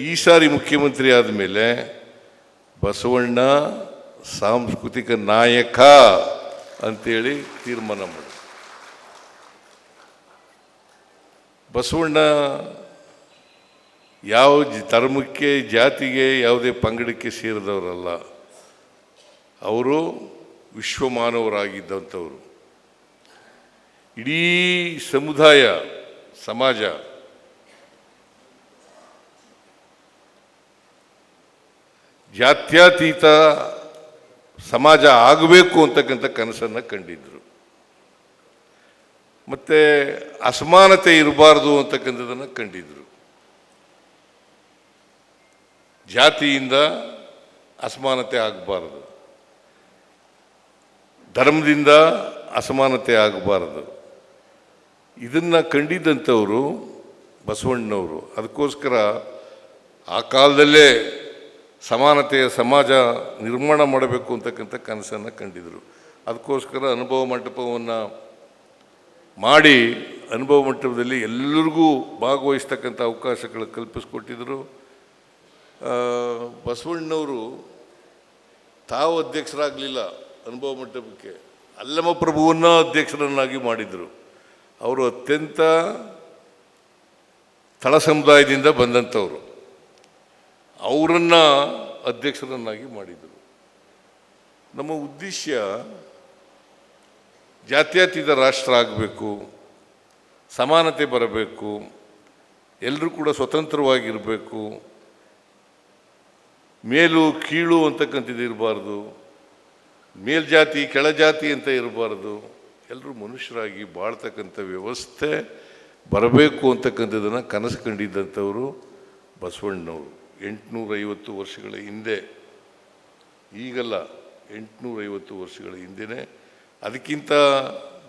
ಈ ಸಾರಿ ಮುಖ್ಯಮಂತ್ರಿ ಆದಮೇಲೆ ಬಸವಣ್ಣ ಸಾಂಸ್ಕೃತಿಕ ನಾಯಕ ಅಂತೇಳಿ ತೀರ್ಮಾನ ಮಾಡಿ. ಬಸವಣ್ಣ ಯಾವ ಧರ್ಮಕ್ಕೆ ಜಾತಿಗೆ ಯಾವುದೇ ಪಂಗಡಕ್ಕೆ ಸೇರಿದವರಲ್ಲ. ಅವರು ವಿಶ್ವಮಾನವರಾಗಿದ್ದಂಥವರು. ಇಡೀ ಸಮುದಾಯ ಸಮಾಜ ಜಾತ್ಯತೀತ ಸಮಾಜ ಆಗಬೇಕು ಅಂತಕ್ಕಂಥ ಕನಸನ್ನು ಕಂಡಿದ್ದರು. ಮತ್ತು ಅಸಮಾನತೆ ಇರಬಾರ್ದು ಅಂತಕ್ಕಂಥದ್ದನ್ನು ಕಂಡಿದ್ದರು. ಜಾತಿಯಿಂದ ಅಸಮಾನತೆ ಆಗಬಾರ್ದು, ಧರ್ಮದಿಂದ ಅಸಮಾನತೆ ಆಗಬಾರ್ದು. ಇದನ್ನು ಕಂಡಿದ್ದಂಥವರು ಬಸವಣ್ಣನವರು. ಅದಕ್ಕೋಸ್ಕರ ಆ ಕಾಲದಲ್ಲೇ ಸಮಾನತೆಯ ಸಮಾಜ ನಿರ್ಮಾಣ ಮಾಡಬೇಕು ಅಂತಕ್ಕಂಥ ಕನಸನ್ನು ಕಂಡಿದ್ದರು. ಅದಕ್ಕೋಸ್ಕರ ಅನುಭವ ಮಂಟಪವನ್ನು ಮಾಡಿ ಅನುಭವ ಮಂಟಪದಲ್ಲಿ ಎಲ್ಲರಿಗೂ ಭಾಗವಹಿಸ್ತಕ್ಕಂಥ ಅವಕಾಶಗಳು ಕಲ್ಪಿಸ್ಕೊಟ್ಟಿದ್ದರು. ಬಸವಣ್ಣನವರು ತಾವು ಅಧ್ಯಕ್ಷರಾಗಲಿಲ್ಲ ಅನುಭವ ಮಂಟಪಕ್ಕೆ, ಅಲ್ಲಮ ಪ್ರಭುವನ್ನು ಅಧ್ಯಕ್ಷರನ್ನಾಗಿ ಮಾಡಿದರು. ಅವರು ಅತ್ಯಂತ ತಳ ಸಮುದಾಯದಿಂದ ಬಂದಂಥವರು, ಅವರನ್ನು ಅಧ್ಯಕ್ಷರನ್ನಾಗಿ ಮಾಡಿದರು. ನಮ್ಮ ಉದ್ದೇಶ ಜಾತ್ಯತೀತ ರಾಷ್ಟ್ರ ಆಗಬೇಕು, ಸಮಾನತೆ ಬರಬೇಕು, ಎಲ್ಲರೂ ಕೂಡ ಸ್ವತಂತ್ರವಾಗಿರಬೇಕು, ಮೇಲು ಕೀಳು ಅಂತಕ್ಕಂಥದ್ದು ಇರಬಾರ್ದು, ಮೇಲ್ಜಾತಿ ಕೆಳಜಾತಿ ಅಂತ ಇರಬಾರ್ದು, ಎಲ್ಲರೂ ಮನುಷ್ಯರಾಗಿ ಬಾಳ್ತಕ್ಕಂಥ ವ್ಯವಸ್ಥೆ ಬರಬೇಕು ಅಂತಕ್ಕಂಥದ್ದನ್ನು ಕನಸು ಕಂಡಿದ್ದಂಥವರು ಬಸವಣ್ಣನವರು. 850 ವರ್ಷಗಳ ಹಿಂದೆ, ಈಗಲ್ಲ, 850 ವರ್ಷಗಳ ಹಿಂದೆಯೇ. ಅದಕ್ಕಿಂತ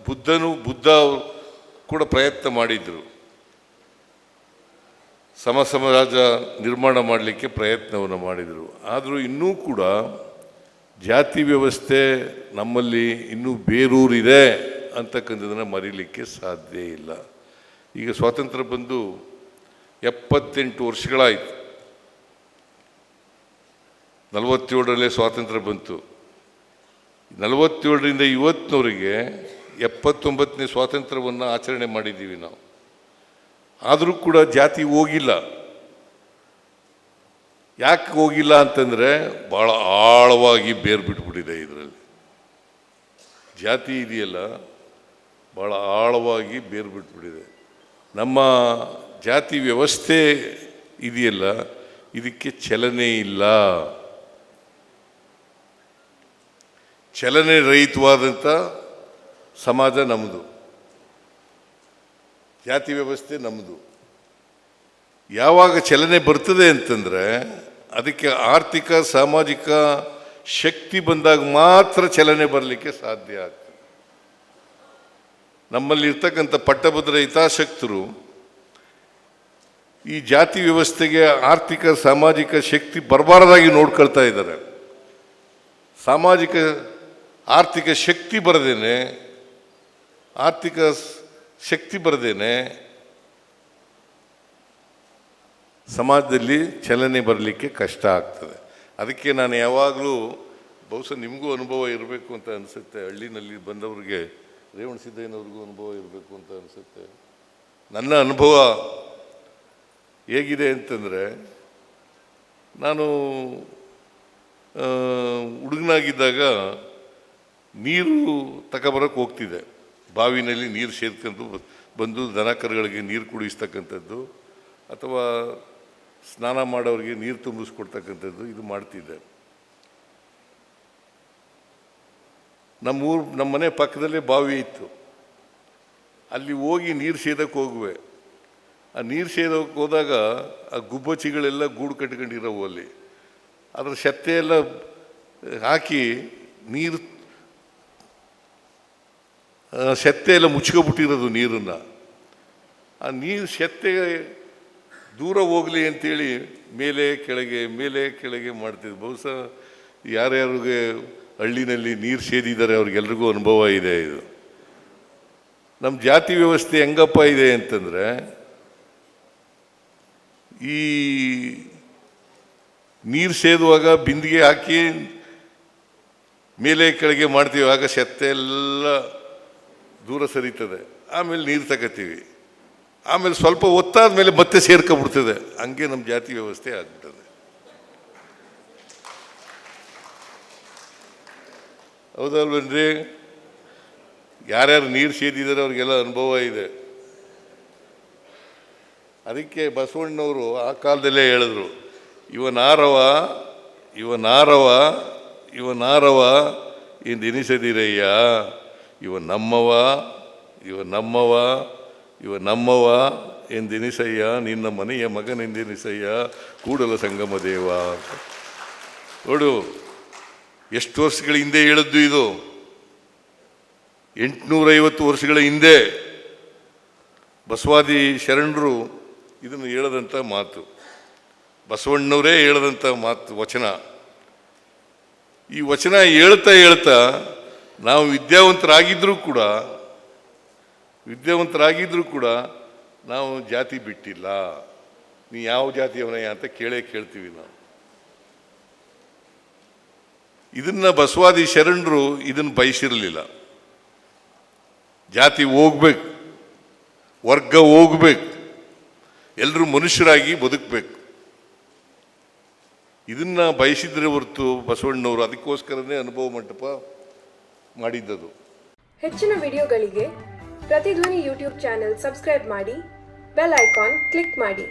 ಬುದ್ಧ ಕೂಡ ಪ್ರಯತ್ನ ಮಾಡಿದರು. ಸಮಾಜ ನಿರ್ಮಾಣ ಮಾಡಲಿಕ್ಕೆ ಪ್ರಯತ್ನವನ್ನು ಮಾಡಿದರು. ಆದರೂ ಇನ್ನೂ ಕೂಡ ಜಾತಿ ವ್ಯವಸ್ಥೆ ನಮ್ಮಲ್ಲಿ ಇನ್ನೂ ಬೇರೂರಿದೆ ಅಂತಕ್ಕಂಥದ್ದನ್ನು ಮರೀಲಿಕ್ಕೆ ಸಾಧ್ಯ ಇಲ್ಲ. ಈಗ ಸ್ವಾತಂತ್ರ್ಯ ಬಂದು 78 ವರ್ಷಗಳಾಯಿತು. 47ರಲ್ಲೇ ಸ್ವಾತಂತ್ರ್ಯ ಬಂತು. 47ರಿಂದ ಇವತ್ತಿನವರೆಗೆ 79ನೇ ಸ್ವಾತಂತ್ರ್ಯವನ್ನು ಆಚರಣೆ ಮಾಡಿದ್ದೀವಿ ನಾವು. ಆದರೂ ಕೂಡ ಜಾತಿ ಹೋಗಿಲ್ಲ. ಯಾಕೆ ಹೋಗಿಲ್ಲ ಅಂತಂದರೆ ಭಾಳ ಆಳವಾಗಿ ಬೇರು ಬಿಟ್ಬಿಟ್ಟಿದೆ ಇದರಲ್ಲಿ. ಜಾತಿ ಇದೆಯಲ್ಲ, ಭಾಳ ಆಳವಾಗಿ ಬೇರು ಬಿಟ್ಬಿಟ್ಟಿದೆ. ನಮ್ಮ ಜಾತಿ ವ್ಯವಸ್ಥೆ ಇದೆಯಲ್ಲ, ಇದಕ್ಕೆ ಚಲನೆ ಇಲ್ಲ. ಚಲನೆ ರಹಿತವಾದಂಥ ಸಮಾಜ ನಮ್ಮದು, ಜಾತಿ ವ್ಯವಸ್ಥೆ ನಮ್ಮದು. ಯಾವಾಗ ಚಲನೆ ಬರ್ತದೆ ಅಂತಂದರೆ ಅದಕ್ಕೆ ಆರ್ಥಿಕ ಸಾಮಾಜಿಕ ಶಕ್ತಿ ಬಂದಾಗ ಮಾತ್ರ ಚಲನೆ ಬರಲಿಕ್ಕೆ ಸಾಧ್ಯ ಆಗ್ತದೆ. ನಮ್ಮಲ್ಲಿ ಇರ್ತಕ್ಕಂಥ ಪಟ್ಟಭದ್ರ ಹಿತಾಸಕ್ತರು ಈ ಜಾತಿ ವ್ಯವಸ್ಥೆಗೆ ಆರ್ಥಿಕ ಸಾಮಾಜಿಕ ಶಕ್ತಿ ಬರಬಾರದಾಗಿ ನೋಡ್ಕೊಳ್ತಾ ಇದ್ದಾರೆ. ಆರ್ಥಿಕ ಶಕ್ತಿ ಬರದೇನೆ ಸಮಾಜದಲ್ಲಿ ಚಲನೆ ಬರಲಿಕ್ಕೆ ಕಷ್ಟ ಆಗ್ತದೆ. ಅದಕ್ಕೆ ನಾನು ಯಾವಾಗಲೂ, ಬಹುಶಃ ನಿಮಗೂ ಅನುಭವ ಇರಬೇಕು ಅಂತ ಅನಿಸುತ್ತೆ, ಹಳ್ಳಿನಲ್ಲಿ ಬಂದವ್ರಿಗೆ, ರೇವಣ ಸಿದ್ದಯ್ಯನವ್ರಿಗೂ ಅನುಭವ ಇರಬೇಕು ಅಂತ ಅನಿಸುತ್ತೆ. ನನ್ನ ಅನುಭವ ಹೇಗಿದೆ ಅಂತಂದರೆ, ನಾನು ಹುಡುಗನಾಗಿದ್ದಾಗ ನೀರು ತಗೊಬರೋಕ್ಕೆ ಹೋಗ್ತಿದ್ದೆ. ಬಾವಿನಲ್ಲಿ ನೀರು ಸೇರ್ಕೊಂಡು ಬಂದು ದನ ಕರುಗಳಿಗೆ ನೀರು ಕುಡಿಸ್ತಕ್ಕಂಥದ್ದು ಅಥವಾ ಸ್ನಾನ ಮಾಡೋರಿಗೆ ನೀರು ತುಂಬಿಸ್ಕೊಡ್ತಕ್ಕಂಥದ್ದು ಇದು ಮಾಡ್ತಿದ್ದೆ. ನಮ್ಮ ಮನೆ ಪಕ್ಕದಲ್ಲೇ ಬಾವಿ ಇತ್ತು. ಅಲ್ಲಿ ಹೋಗಿ ನೀರು ಸೇದಕ್ಕೆ ಹೋಗುವೆ. ಆ ನೀರು ಸೇದೋಕ್ಕೆ ಹೋದಾಗ ಆ ಗುಬ್ಬಚ್ಚಿಗಳೆಲ್ಲ ಗೂಡು ಕಟ್ಕೊಂಡಿರೋವು ಅಲ್ಲಿ. ಅದರ ಶತ್ತೆ ಎಲ್ಲ ಹಾಕಿ ಶತ್ತೆ ಎಲ್ಲ ಮುಚ್ಕೊಬಿಟ್ಟಿರೋದು ನೀರನ್ನು. ಆ ನೀರು ಶತ್ತೆ ದೂರ ಹೋಗಲಿ ಅಂತೇಳಿ ಮೇಲೆ ಕೆಳಗೆ ಮಾಡ್ತಿದ್ದೆ. ಬಹುಶಃ ಯಾರ್ಯಾರಿಗೆ ಹಳ್ಳಿನಲ್ಲಿ ನೀರು ಸೇದಿದ್ದಾರೆ ಅವ್ರಿಗೆಲ್ರಿಗೂ ಅನುಭವ ಇದೆ ಇದು. ನಮ್ಮ ಜಾತಿ ವ್ಯವಸ್ಥೆ ಹೆಂಗಪ್ಪ ಇದೆ ಅಂತಂದರೆ, ಈ ನೀರು ಸೇದುವಾಗ ಬಿಂದಿಗೆ ಹಾಕಿ ಮೇಲೆ ಕೆಳಗೆ ಮಾಡ್ತೀವಿ, ಆಗ ಸೆತ್ತೆ ಎಲ್ಲ ದೂರ ಸರಿತದೆ. ಆಮೇಲೆ ನೀರು ತಗೋತೀವಿ, ಆಮೇಲೆ ಸ್ವಲ್ಪ ಒತ್ತಾದ ಮೇಲೆ ಮತ್ತೆ ಸೇರ್ಕೊಂಡ್ಬಿಡ್ತದೆ. ಹಂಗೆ ನಮ್ಮ ಜಾತಿ ವ್ಯವಸ್ಥೆ ಆಗ್ತದೆ. ಹೌದಲ್ವೇನ್ರಿ? ಯಾರ್ಯಾರು ನೀರು ಸೇದಿದ್ದಾರೆ ಅವ್ರಿಗೆಲ್ಲ ಅನುಭವ ಇದೆ. ಅದಕ್ಕೆ ಬಸವಣ್ಣವರು ಆ ಕಾಲದಲ್ಲೇ ಹೇಳಿದ್ರು, ಇವನಾರವ ಇವನಾರವ ಇವನಾರವ ಎಂದೆನಿಸದಿರಯ್ಯ, ಇವ ನಮ್ಮವ ಇವ ನಮ್ಮವ ಇವ ನಮ್ಮವ ಎಂದೆನಿಸಯ್ಯ, ನಿನ್ನ ಮನೆಯ ಮಗನೆಂದೆನಿಸಯ್ಯ, ಕೂಡಲ ಸಂಗಮ ದೇವ. ನೋಡು, ಎಷ್ಟು ವರ್ಷಗಳ ಹಿಂದೆ ಹೇಳಿದ್ದು ಇದು. 850 ವರ್ಷಗಳ ಹಿಂದೆ ಬಸವಾದಿ ಶರಣರು ಇದನ್ನು ಹೇಳದಂಥ ಮಾತು, ಬಸವಣ್ಣವರೇ ಹೇಳದಂಥ ಮಾತು, ವಚನ. ಈ ವಚನ ಹೇಳ್ತಾ ಹೇಳ್ತಾ ನಾವು ವಿದ್ಯಾವಂತರಾಗಿದ್ದರೂ ಕೂಡ ನಾವು ಜಾತಿ ಬಿಟ್ಟಿಲ್ಲ. ನೀ ಯಾವ ಜಾತಿಯವನಯ್ಯ ಅಂತ ಕೇಳ್ತೀವಿ ನಾವು. ಇದನ್ನ ಬಸವಾದಿ ಶರಣರು ಇದನ್ನು ಬಯಸಿರಲಿಲ್ಲ. ಜಾತಿ ಹೋಗ್ಬೇಕು, ವರ್ಗ ಹೋಗ್ಬೇಕು, ಎಲ್ಲರೂ ಮನುಷ್ಯರಾಗಿ ಬದುಕಬೇಕು, ಇದನ್ನ ಬಯಸಿದ್ರೆ ಹೊರತು ಬಸವಣ್ಣವರು ಅದಕ್ಕೋಸ್ಕರನೇ ಅನುಭವ ಮಂಟಪ ಮಾಡಿದ್ದದು. ಹೆಚ್ಚಿನ ವಿಡಿಯೋಗಳಿಗೆ ಪ್ರತಿಧ್ವನಿ ಯೂಟ್ಯೂಬ್ ಚಾನೆಲ್ ಸಬ್ಸ್ಕ್ರೈಬ್ ಮಾಡಿ, ಬೆಲ್ ಐಕಾನ್ ಕ್ಲಿಕ್ ಮಾಡಿ.